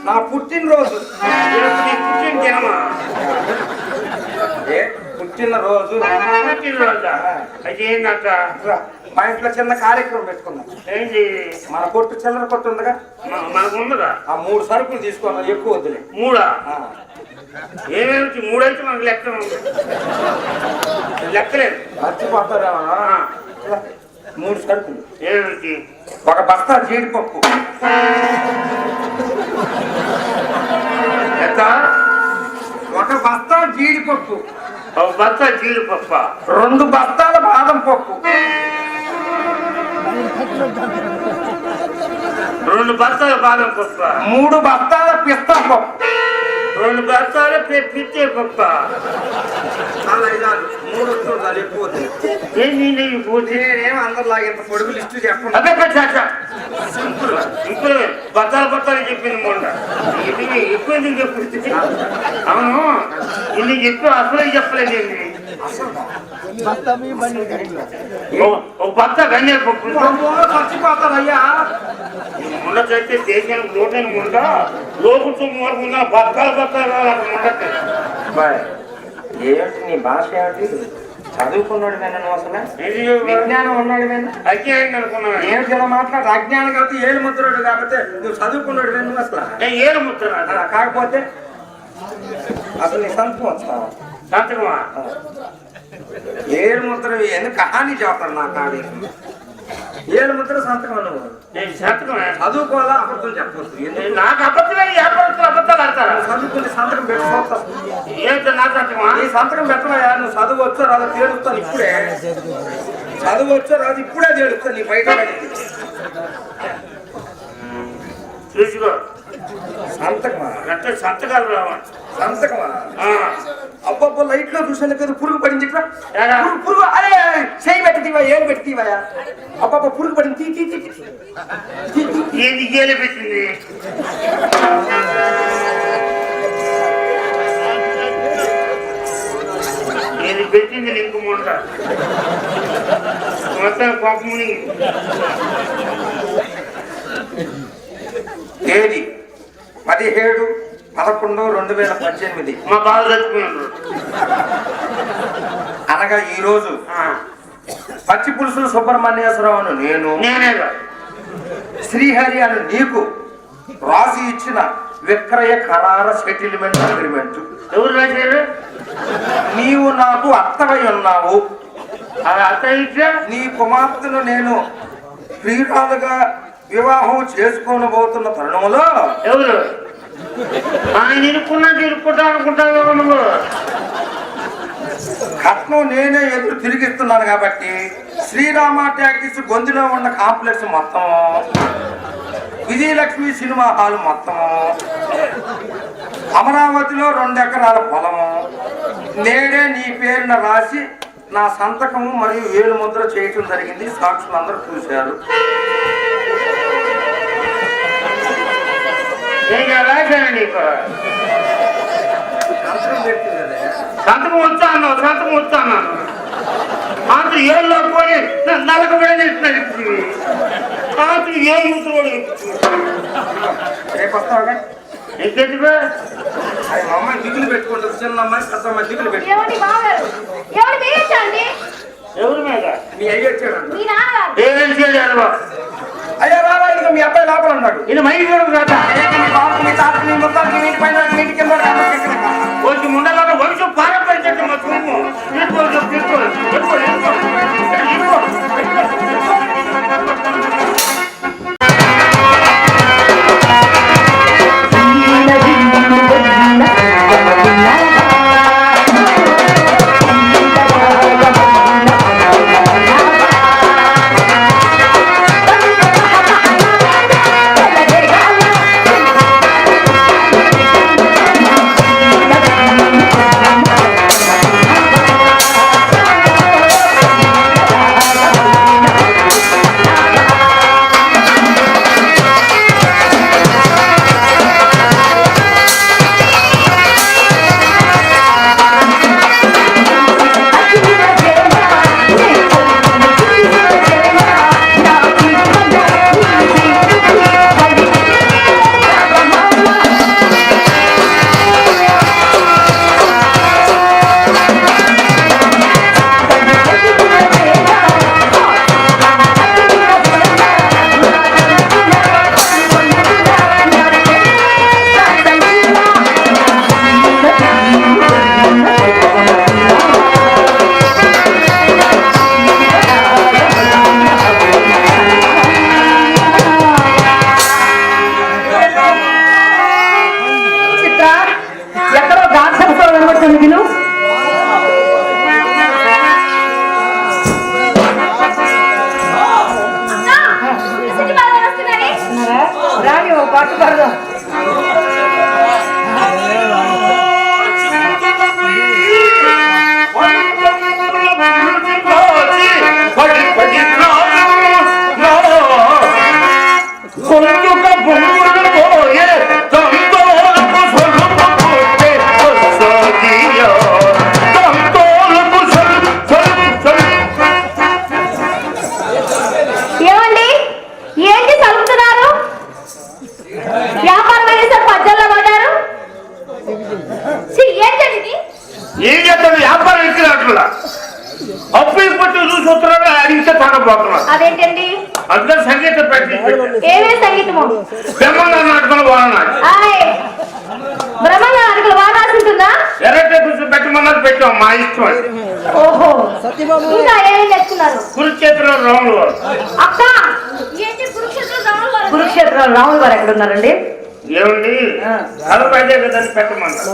నా పుట్టినరోజు పుట్టిన జనమా పుట్టినరోజు పుట్టినరోజా అయితే ఏంటంట మా ఇంట్లో చిన్న కార్యక్రమం పెట్టుకున్నాం. ఏంటి మన కొట్టు చిల్లర కొట్టు ఉందిగా, మనకు ఉందిగా. ఆ 3 సరుకులు తీసుకున్నాం, ఎక్కువ వద్దులే. 3 ఏమేమి 3 అయితే మనకు లెక్కలేదు మర్చిపోతారా? 3 సరుకులు ఏమిటి? ఒక బస్తా జీడిపప్పు, ఒక బస్తా జీడిపప్పు, ఒక బస్తా జీడిపప్ప, 2 బస్తాల బాదం పప్పు, 2 బస్తాల బాదం పప్ప, 3 బస్తాల పిస్తా పప్పు, 2 బస్తాల పిచ్చే పప్ప. అలా 3 వస్తుంది, ఎక్కువ నేనేం అందరిలాగా ఇంత పొడుగు లిస్టు చెప్పండి. అదే ఇప్పుడు బత్తాలు చెప్పింది మొన్న. ఇది ఎక్కువ ఎందుకు చెప్పింది? అవును, ఇది ఎక్కువ అసలు చెప్పలేదు. ఒక బత్త గన్నేరు పప్పు చచ్చిపోతారయ్యా. ఉండకైతే దేశానికి లోటైన ఉండ లోకుతూ మూలకుండా బత్తాలు ఉండదు. ఏమిటి నీ భాష? ఏమిటి చదువుకున్నాడు విన్నా నువ్వు? అసలు విజ్ఞానం ఉన్నాడు విన్నా? అజ్ఞానం అనుకున్నాను. ఏమిటి ఇలా మాట్లాడు? అజ్ఞానం కాబట్టి ఏడు ముద్రుడు కాబట్టి నువ్వు చదువుకున్నాడు విన్నా? అసలు ఏడు ముద్ర కాకపోతే అసలు నీ సంతకం వచ్చా? సంతకమా? ఏడు ముద్ర ఎందుకు కహాని చెప్తారు నాకు కాదు. ఏడు ముద్ర సంతకం నువ్వు సంతకమే చదువుకోవాలా? అబద్ధం చెప్పొద్దు. నాకు అబద్ధమే అబద్ధాలు ఆడతారా? చదువుకుంటే సంతకం పెట్టుకోవచ్చు. ఏంటో నా సంతకమా? నీ సంతకం పెట్టవా? నువ్వు చదువువచ్చో రాదు తేలుస్తాను ఇప్పుడే. చదువువచ్చో రాదు ఇప్పుడే తేలుస్తాను. నీ బయట చూసుకో. సంతకమా? అంటే సంతకాలు రావాలి. సంతకమా? అబ్బబ్బ లైట్ లో చూసాను కదా, పురుగు పడింది. ఇక్కడ పురుగు అరే చేయి పెట్టివా? ఏలు పెట్టివా? అబ్బబ్బ పురుగు పడింది. ఏది ఏలు పెట్టింది? ఏది పెట్టింది నీకు మొంట మొత్తం పాపముని. తేదీ 17/11/2018. మా బాధ చచ్చిపోయినాడు. అనగా ఈరోజు పచ్చి పులుసులు సుబ్రహ్మణ్యేశ్వరరావు అని నేనేగా శ్రీహరి అని నీకు రాసి ఇచ్చిన విక్రయ కరార సెటిల్మెంట్ అగ్రిమెంట్. ఎవరు రాశారు? నీవు నాకు అత్తవై ఉన్నావు. అత్త ఇచ్చా నీ కుమార్తెను నేను ప్రియురాలుగా వివాహం చేసుకోనబోతున్న తరుణంలో ఎవరు ఆయన ఇరుక్కుంటా అనుకుంటావు నువ్వు? కట్నం నేనే ఎదురు తిరిగిస్తున్నాను కాబట్టి శ్రీరామ టాకీస్ గొంతులో ఉన్న కాంప్లెక్స్ మొత్తం, విజయలక్ష్మి సినిమా హాల్ మొత్తం, అమరావతిలో 2 ఎకరాల పొలము నేడే నీ పేరున రాసి నా సంతకము మరియు ఏలు ముద్ర చేయటం జరిగింది. సాక్షులు అందరూ చూశారు. సంతకం వచ్చా అన్నావు, సంతకం వచ్చా అన్నాను. అంత ఏళ్ళు పోయి నలక వేస్తున్నది. అంత ఏళ్ళు ముసురు రేపు వస్తావుగా? ఇంకెందుకు? అమ్మాయి దిగులు పెట్టుకుంటుంది. చిన్న అమ్మాయి పెద్ద అమ్మాయి దిగులు పెట్టుకుంటుంది. ఎవరి మీద? మీ అయ్యి వచ్చాడు. ఏం చేయలేదు. అయ్యా రారా, ఇక మీ అబ్బాయి లోపల ఉన్నాడు. ఇది మైకి రాదా? మీ తాత మీ మొత్తానికి నీటి పైన నీటి కింద వచ్చి ముండలో వంశం పారంపరించండి. మా చూపు ఏం చేస్తాడు వ్యాపారం ఎక్కినట్లా అప్పు ఇప్పటి చూసి ఉత్తరాలు అడిగితే తాగబోతున్నాడు. అదేంటండి? అందులో సంగీతం పెట్టింది. ఏమే సంగీతము? బ్రహ్మాండ నాటకాలు వాడనాడు. బ్రహ్మాండ నాటకాలు వాడాల్సి ఉంటుందా? ఎర్రటే కూర్చొని పెట్టమన్నది పెట్టాం మా ఇష్టం. ఓహో, ఇంకా ఏమేమి నేర్చుకున్నారు? కురుక్షేత్రంలో రాములు వారు. అక్క, ఏంటి కురుక్షేత్రంలో రాములు వారు ఎక్కడ ఉన్నారండి? ఏమండి అదే కదా పెట్టమన్నారు.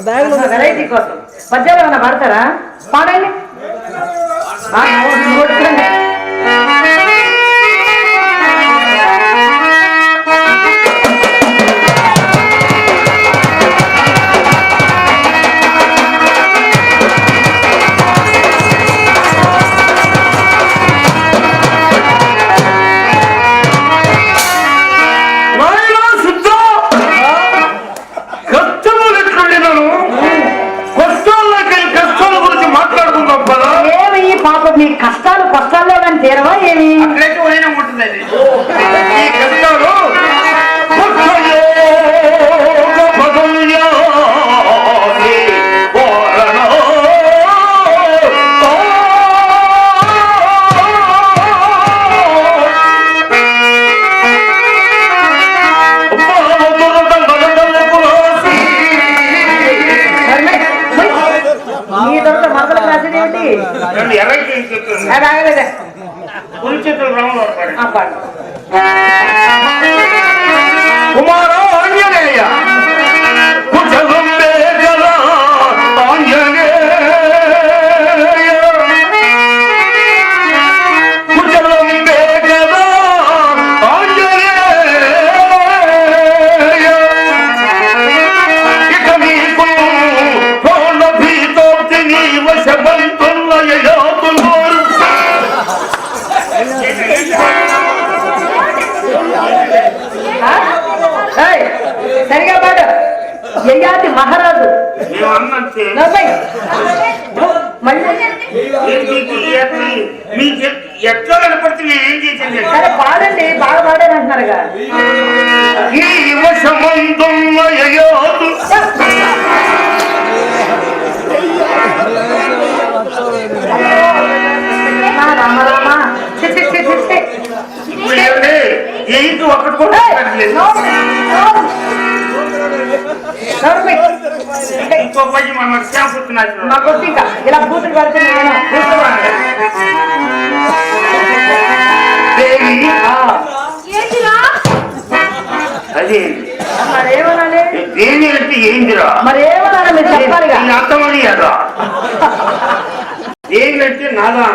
వెరైటీ కోసం పద్యాలు ఏమైనా పడతారా? పాడండి. మీ కష్టాలు కష్టాల్లో కానీ తీరవా ఏమి? ఉంటుంది ఈ కష్టాలు మీ తర్వాత మరదలకు రాసేది ఏంటి? కురుక్షేత్రం రాములు వారు. కుమార ఆంజనేయ కుజలంబే గల ఆంజనేయ కుజలంబే గల ఆంజనేయ ఇక నీకు పూర్ణ భీతోక్తి నీ వశవంతుల యయాతులు సరిగా పాడు. యయాతి మహారాజు ఎట్లా కనపడితే నేనేం చేసింది? సరే పాడండి, బాగా పాడారు అంటున్నారుగా. ఈ వశమంతుల యయాతు రామరామా ఏంటి ఒకటి కూడా ఇంకో పది మన శాంపుతున్నారు. మా కొద్ది ఇంకా ఇలా బూతులు పడితే అదే మరేమనాలి? దేని అంటే ఏందిరా? మరేమనాలి మీరు చెప్పాలిగా. అర్థమని కదా దేని అంటే నాదా